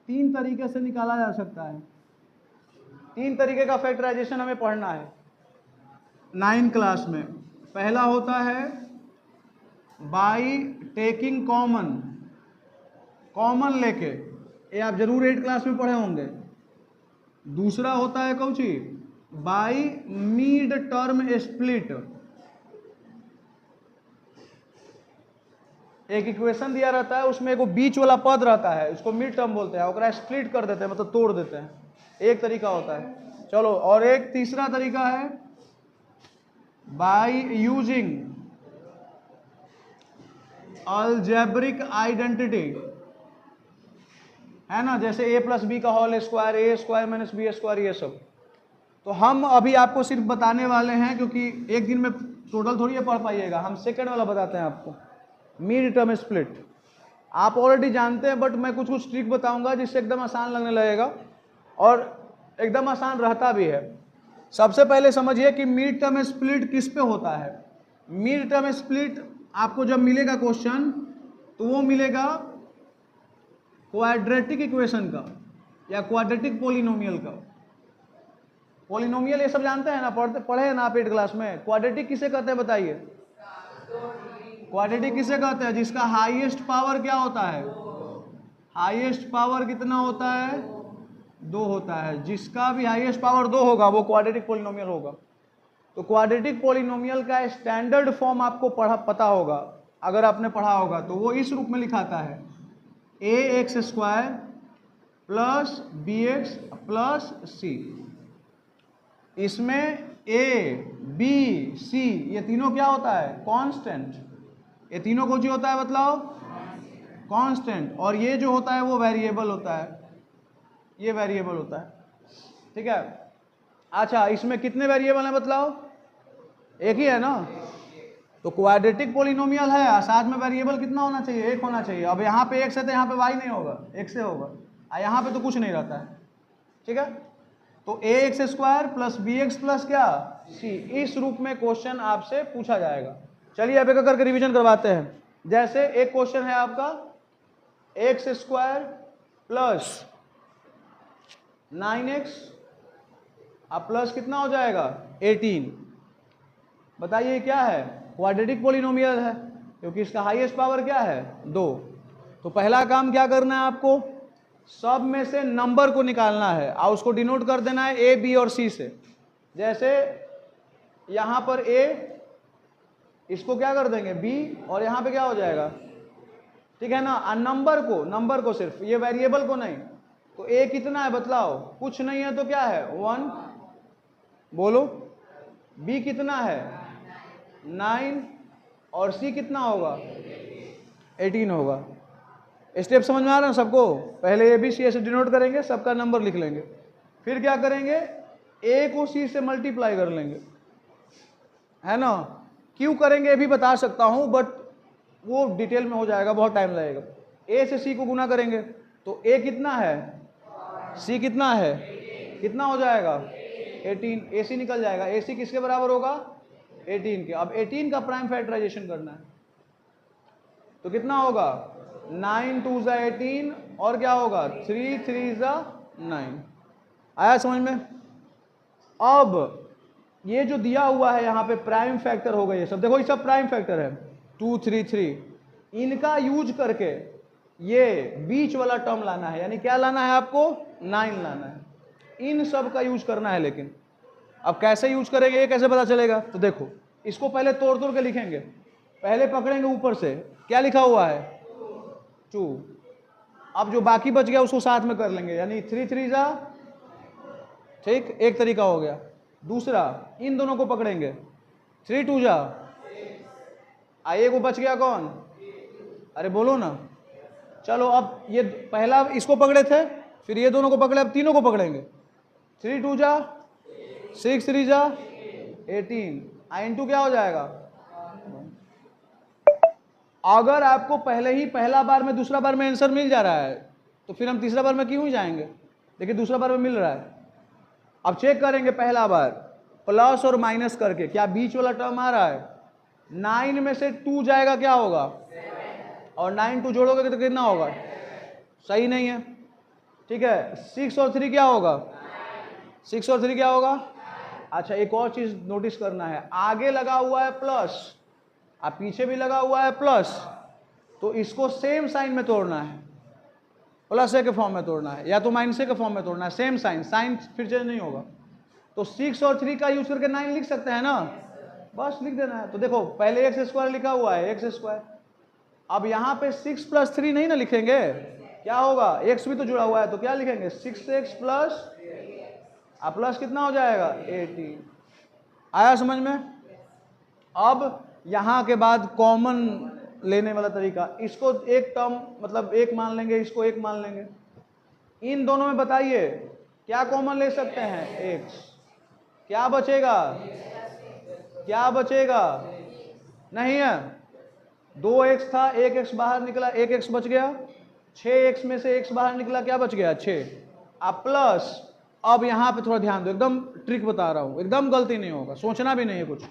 तीन तरीके से निकाला जा सकता है। तीन तरीके का फैक्टराइजेशन हमें पढ़ना है 9 क्लास में। पहला होता है बाई टेकिंग कॉमन लेके, ये आप जरूर 8 क्लास में पढ़े होंगे। दूसरा होता है Cauchy by mid term split. एक इक्वेशन दिया रहता है, उसमें एगो बीच वाला पद रहता है, उसको मिड टर्म बोलते हैं, ओकरा स्प्लिट कर देते हैं, मतलब तोड़ देते हैं। एक तरीका होता है। चलो, और एक तीसरा तरीका है बाई यूजिंग अलजेब्रिक आइडेंटिटी, है ना, जैसे a प्लस बी का होल स्क्वायर, ए स्क्वायर माइनस बी स्क्वायर, ये सब। तो हम अभी आपको सिर्फ बताने वाले हैं, क्योंकि एक दिन में टोटल थोड़ी पढ़ पाइएगा, हम सेकंड वाला बताते हैं आपको, मिड टर्म स्प्लिट। आप ऑलरेडी जानते हैं, बट मैं कुछ कुछ ट्रिक बताऊंगा जिससे एकदम आसान लगने लगेगा और एकदम आसान रहता भी है। सबसे पहले समझिए कि मिड टर्म स्प्लिट किस पे होता है। मिड टर्म स्प्लिट आपको जब मिलेगा क्वेश्चन, तो वो मिलेगा क्वाड्रेटिक इक्वेशन का या क्वाड्रेटिक पोलिनोमियल का। पोलिनोमियल ये सब जानते हैं ना, पढ़े हैं ना आप 8 क्लास में। क्वाड्रेटिक किसे कहते हैं बताइए? क्वाड्रेटिक किसे कहते हैं? जिसका हाईएस्ट पावर क्या होता है? हाईएस्ट पावर कितना होता है? 2 होता है। जिसका भी हाईएस्ट पावर 2 होगा वो क्वाड्रेटिक पोलिनोमियल होगा। तो क्वाड्रेटिक पोलिनोमियल का स्टैंडर्ड फॉर्म आपको पता होगा, अगर आपने पढ़ा होगा तो वो इस रूप में लिखाता है ax² plus bx plus c। इसमें a b c ये तीनों क्या होता है? कांस्टेंट। ये तीनों कुछ ही होता है, मतलब कांस्टेंट। और ये जो होता है वो वेरिएबल होता है, ये वेरिएबल होता है, ठीक है। अच्छा, इसमें कितने वेरिएबल हैं बतलाओ? एक ही है ना। तो क्वाड्रेटिक पोलिनोमियल है, साथ में वेरिएबल कितना होना चाहिए? एक होना चाहिए। अब यहाँ पे x है तो यहाँ पे y नहीं होगा, x से होगा, और यहाँ पे तो कुछ नहीं रहता है, ठीक है। तो ax² प्लस bx प्लस क्या c, इस रूप में क्वेश्चन आपसे पूछा जाएगा। चलिए अब एक करके रिवीजन करवाते हैं। जैसे एक क्वेश्चन है आपका x² प्लस 9x अब प्लस कितना हो जाएगा? 18। बताइए क्या है? क्वाड्रेटिक पोलिनोमियल है, क्योंकि इसका हाईएस्ट पावर क्या है? 2। तो पहला काम क्या करना है आपको? सब में से नंबर को निकालना है और उसको डिनोट कर देना है a, b और c से। जैसे यहाँ पर a, इसको क्या कर देंगे b, और यहाँ पे क्या हो जाएगा, ठीक है ना। नंबर को सिर्फ, ये वेरिएबल को नहीं। तो a कितना है बतलाओ? कुछ नहीं है तो क्या है? 1। बोलो। b कितना है? 9। और c कितना होगा? 18 होगा। स्टेप समझ में आ रहा है सबको? पहले a b c ऐसे डिनोट करेंगे, सबका नंबर लिख लेंगे, फिर क्या करेंगे? a को c से मल्टीप्लाई कर लेंगे, है ना। क्यों करेंगे ये भी बता सकता हूं, बट वो डिटेल में हो जाएगा, बहुत टाइम लगेगा। a से c को गुना करेंगे तो a कितना है? c कितना है? कितना हो जाएगा? 18। ac निकल जाएगा। ac किसके बराबर होगा? 18 के। अब 18 का प्राइम फैक्टराइजेशन करना है, तो कितना होगा? 9 2 ज़ा 18, और क्या होगा? 3 3 ज़ा 9। आया समझ में? अब ये जो दिया हुआ है यहाँ पे प्राइम फैक्टर होगा, ये सब देखो, ये सब प्राइम फैक्टर है, 2 3 3। इनका यूज करके ये बीच वाला टर्म लाना है, यानी क्या लाना है आपको? 9 लाना है। इन सब का यूज करना है, लेकिन अब कैसे यूज करेंगे, ये कैसे पता चलेगा? तो देखो, इसको पहले तोड़ तोड़ के लिखेंगे। पहले पकड़ेंगे ऊपर से, क्या लिखा हुआ है? 2। अब जो बाकी बच गया उसको साथ में कर लेंगे, यानी 3 3 ज़ा, ठीक, एक तरीका हो गया। दूसरा, इन दोनों को पकड़ेंगे, 3 2 ज़ा, आइए को बच गया कौन? अरे बोलो ना। चलो, अब ये पहला इसको पकड़े थे, फिर ये दोनों को पकड़े, अब तीनों को पकड़ेंगे। 3 2 ज़ा 6 3 ज़ा 18, इंटू क्या हो जाएगा? अगर आपको पहले ही पहला बार में दूसरा बार में आंसर मिल जा रहा है, तो फिर हम तीसरा बार में क्यों ही जाएंगे? देखिए दूसरा बार में मिल रहा है। अब चेक करेंगे पहला बार प्लस और माइनस करके, क्या बीच वाला टर्म आ रहा है? 9 में से 2 जाएगा, क्या होगा? और 9 2 जोड़ोगे तो कितना होगा? सही नहीं है। ठीक है, 6 और 3 क्या होगा? 6 और 3 क्या होगा? अच्छा, एक और चीज नोटिस करना है, आगे लगा हुआ है प्लस और पीछे भी लगा हुआ है प्लस, तो इसको सेम साइन में तोड़ना है, प्लस ए के फॉर्म में तोड़ना है या तो माइनस ए के फॉर्म में तोड़ना है, सेम साइन, साइन फिर चेंज नहीं होगा। तो 6 और 3 का यूज करके 9 लिख सकते हैं ना, बस लिख देना है। तो देखो पहले एक्स स्क्वायर लिखा हुआ है, एक्स स्क्वायर, अब यहाँ पे 6 + 3 नहीं ना लिखेंगे, क्या होगा, एक्स भी तो जुड़ा हुआ है, तो क्या लिखेंगे 6x प्लस, अब प्लस कितना हो जाएगा 18। आया समझ में? अब यहाँ के बाद कॉमन लेने वाला तरीका, इसको एक टर्म मतलब एक मान लेंगे, इसको एक मान लेंगे, इन दोनों में बताइए क्या कॉमन ले सकते हैं, x, क्या बचेगा, क्या बचेगा, नहीं है, 2x था, 1x बाहर निकला, 1x बच गया, 6x में से x बाहर निकला, क्या बच गया 6, अब प्लस, अब यहाँ पे थोड़ा ध्यान दो, एकदम ट्रिक बता रहा हूँ, एकदम गलती नहीं होगा, सोचना भी नहीं है कुछ,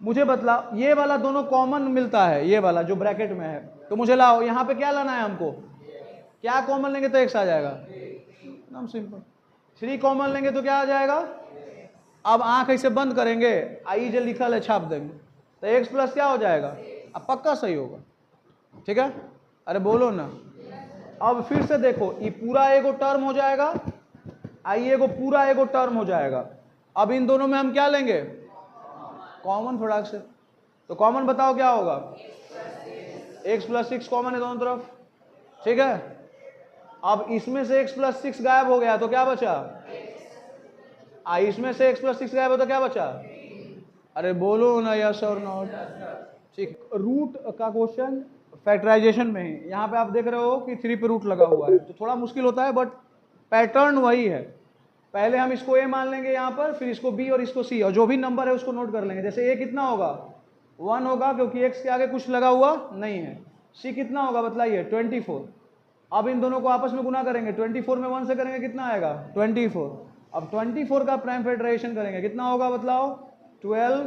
मुझे बतला, ये वाला दोनों कॉमन मिलता है, ये वाला जो ब्रैकेट में है, तो मुझे लाओ यहाँ पे क्या लाना है हमको, क्या कॉमन लेंगे तो x आ जाएगा, एकदम सिंपल। 3 कॉमन लेंगे तो क्या आ जाएगा, अब आंख ऐसे बंद करेंगे, आई जो लिखा है छाप देंगे, तो x प्लस क्या हो जाएगा, अब पक्का सही होगा, ठीक है, अरे बोलो ना। अब फिर से देखो, ये पूरा एगो टर्म हो जाएगा, आई एगो पूरा एगो टर्म हो जाएगा, अब इन दोनों में हम क्या लेंगे, कॉमन प्रोडक्ट से, तो कॉमन बताओ क्या होगा, x + 6 कॉमन है दोनों तरफ, ठीक है, अब इसमें से x + 6 गायब हो गया तो क्या बचा, इसमें से x + 6 गायब हो तो क्या बचा, अरे बोलो ना यस और नॉट, ठीक। रूट का क्वेश्चन फैक्टराइजेशन में ही, यहाँ पे आप देख रहे हो कि 3 पे रूट लगा हुआ है, तो थोड़ा मुश्किल होता है, बट पैटर्न वही है, पहले हम इसको a मान लेंगे यहाँ पर, फिर इसको b और इसको c, और जो भी नंबर है उसको नोट कर लेंगे, जैसे a कितना होगा 1 होगा क्योंकि x के आगे कुछ लगा हुआ नहीं है, c कितना होगा बतलाइए 24, अब इन दोनों को आपस में गुना करेंगे, 24 में 1 से करेंगे कितना आएगा 24, अब 24 का प्राइम फैक्टराइजेशन करेंगे कितना होगा बतलाओ 12,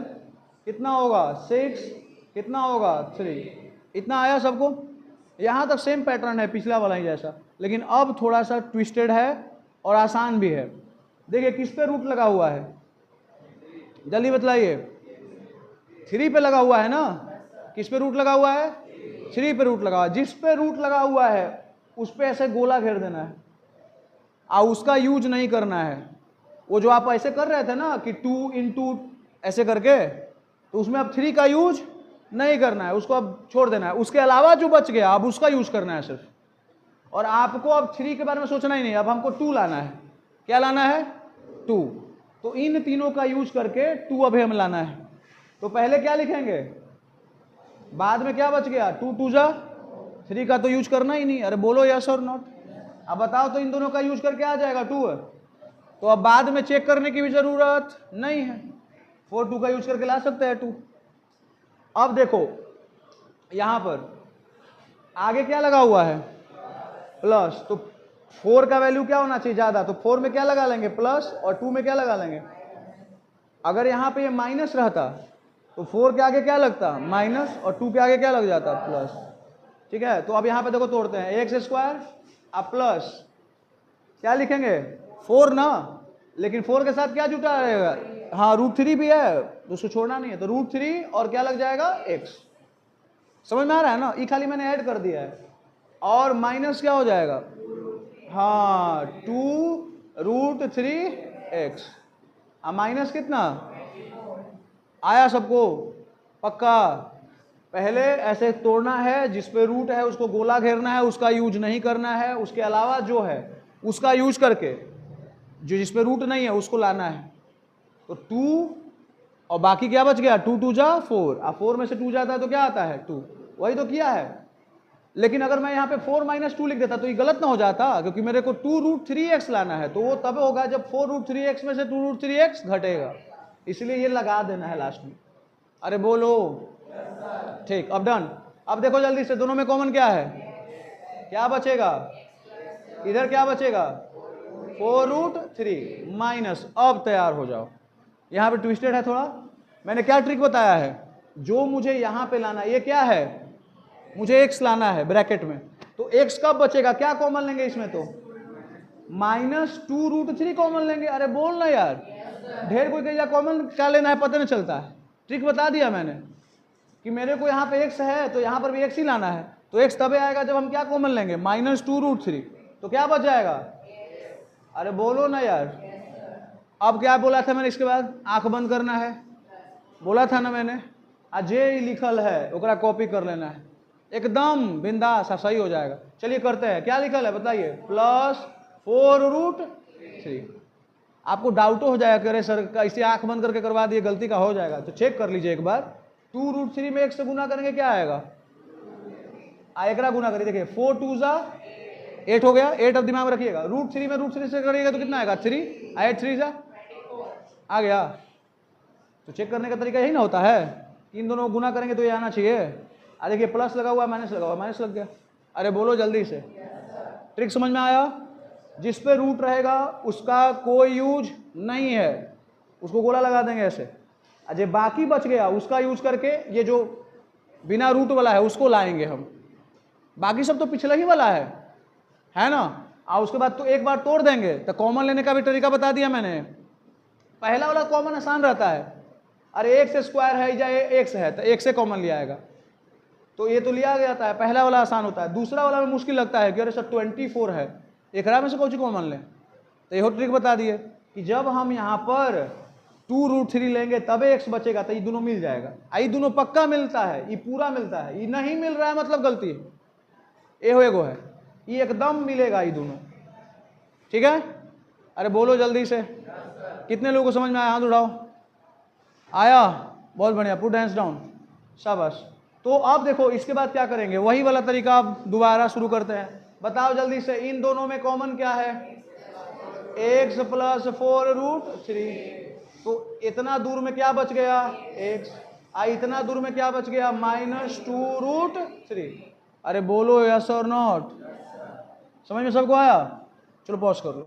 कितना होगा 6, कितना होगा 3, इतना आया सबको, यहाँ तक सेम पैटर्न है पिछला वाला ही जैसा, लेकिन अब थोड़ा सा ट्विस्टेड है और आसान भी है। देखिए किस पे रूट लगा हुआ है, जल्दी बतलाइए, 3 पे लगा हुआ है ना, किस पे रूट लगा हुआ है 3 पे रूट लगा हुआ है, जिस पे रूट लगा हुआ है उस पे ऐसे गोला घेर देना है, और उसका यूज नहीं करना है, वो जो आप ऐसे कर रहे थे ना कि 2 × ऐसे करके, तो उसमें अब 3 का यूज नहीं करना है, उसको अब छोड़ देना है, उसके अलावा जो बच गया अब उसका यूज करना है सिर्फ, और आपको अब 3 के बारे में सोचना ही नहीं, अब हमको 2 लाना है, क्या लाना है 2, तो इन तीनों का यूज करके 2 अब हमें लाना है, तो पहले क्या लिखेंगे, बाद में क्या बच गया 2 × 2 = 3 का तो यूज करना ही नहीं, अरे बोलो यस और नॉट, अब बताओ तो इन दोनों का यूज करके आ जाएगा 2 है, तो अब बाद में चेक करने की भी जरूरत नहीं है, 4 2 का यूज करके ला सकते हैं 2। अब देखो यहां पर आगे क्या लगा हुआ है प्लस, तो 4 का वैल्यू क्या होना चाहिए ज्यादा, तो 4 में क्या लगा लेंगे प्लस, और 2 में क्या लगा लेंगे, अगर यहाँ पे ये माइनस रहता तो 4 के आगे क्या लगता माइनस, और 2 के आगे क्या लग जाता प्लस, ठीक है। तो अब यहाँ पे देखो तोड़ते हैं, x² अब प्लस क्या लिखेंगे 4 ना, लेकिन 4 के साथ क्या जुटा रहेगा, हाँ √3 भी है तो उसको छोड़ना नहीं है, तो √3 और क्या लग जाएगा x, समझ में आ रहा है ना, ये खाली मैंने ऐड कर दिया है, और माइनस क्या हो जाएगा, हाँ 2 √3x, अब माइनस कितना आया सबको पक्का, पहले ऐसे तोड़ना है, जिस पे रूट है उसको गोला घेरना है, उसका यूज नहीं करना है, उसके अलावा जो है उसका यूज करके जो जिस पे रूट नहीं है उसको लाना है, तो 2 और बाकी क्या बच गया 2 × 2 = 4, अब 4 में से 2 जाता है तो क्या आता है 2, वही तो किया है, लेकिन अगर मैं यहाँ पे 4 - 2 लिख देता तो ये गलत ना हो जाता, क्योंकि मेरे को 2 √3x लाना है, तो वो तब होगा जब 4 √3x में से 2 √3x घटेगा, इसलिए ये लगा देना है लास्ट में, अरे बोलो ठीक। अब डन, अब देखो जल्दी से दोनों में कॉमन क्या है, क्या बचेगा, इधर क्या बचेगा 4 √3 माइनस, अब तैयार हो जाओ, यहाँ पे ट्विस्टेड है थोड़ा, मैंने क्या ट्रिक बताया है, जो मुझे यहाँ पे लाना है, ये क्या है मुझे x लाना है ब्रैकेट में, तो x कब बचेगा, क्या कॉमन लेंगे इसमें, तो -2√3 कॉमन लेंगे। अरे बोल ना यार, ढेर कोई कहेगा कॉमन क्या लेना है पता नहीं चलता है। ट्रिक बता दिया मैंने कि मेरे को यहाँ पे x है तो यहाँ पर भी x ही लाना है, तो x तभी आएगा जब हम क्या कॉमन लेंगे, -2√3। तो क्या बच जाएगा, अरे बोलो ना यार। अब क्या बोला था मैंने, इसके बाद आंख बंद करना है, बोला था ना मैंने। अजय लिखल है ओकरा कॉपी कर लेना है, एकदम बिंदास सही हो जाएगा। चलिए करते हैं, क्या लिखल है बताइए, +4√3। आपको डाउट हो जाएगा कि अरे सर इसे आंख बंद करके करवा दिए, गलती का हो जाएगा, तो चेक कर लीजिए एक बार। 2√3 में 1 से गुना करेंगे क्या आएगा, एकरा गुना करिए, देखिए 4 2 8 हो गया। 8 अब दिमाग में रखिएगा, √3 में √3 से करिएगा तो कितना आएगा, 3, 8 3 आ गया। तो चेक करने का तरीका यही ना होता है, इन दोनों को गुना करेंगे तो ये आना चाहिए। देखिए प्लस लगा हुआ है, माइनस लगा हुआ, माइनस लग गया। अरे बोलो जल्दी से, ट्रिक समझ में आया। जिस पे रूट रहेगा उसका कोई यूज नहीं है, उसको गोला लगा देंगे ऐसे। अजय बाकी बच गया उसका यूज करके ये जो बिना रूट वाला है उसको लाएंगे हम, बाकी सब तो पिछला ही वाला है ना। और उसके बाद तो एक बार तोड़ देंगे। तो कॉमन लेने का भी तरीका बता दिया मैंने। पहला वाला कॉमन आसान रहता है, अरे x² है या x है तो x से कॉमन लिया आएगा, तो ये तो लिया गया था, पहला वाला आसान होता है। दूसरा वाला में मुश्किल लगता है कि अरे सर 24 है, एकरा में से कौन सी कॉमन लें। तो यह ट्रिक बता दिए कि जब हम यहाँ पर 2√3 लेंगे तब x बचेगा, तो ये दोनों मिल जाएगा। ये दोनों पक्का मिलता है, ये पूरा मिलता है, ये नहीं मिल रहा है मतलब गलती है, ये एगो है, ये एकदम मिलेगा ये दोनों, ठीक है। अरे बोलो जल्दी से, कितने लोगों को समझ में आया, हाथ उठाओ। आया, बहुत बढ़िया, पुट हैंड्स डाउन, शाबाश। तो अब देखो इसके बाद क्या करेंगे, वही वाला तरीका अब दोबारा शुरू करते हैं। बताओ जल्दी से, इन दोनों में कॉमन क्या है, x + 4√3। तो इतना दूर में क्या बच गया, x। इतना दूर में क्या बच गया, -2√3। अरे बोलो यस और नॉट, समझ में सबको आया। चलो पॉज कर लो।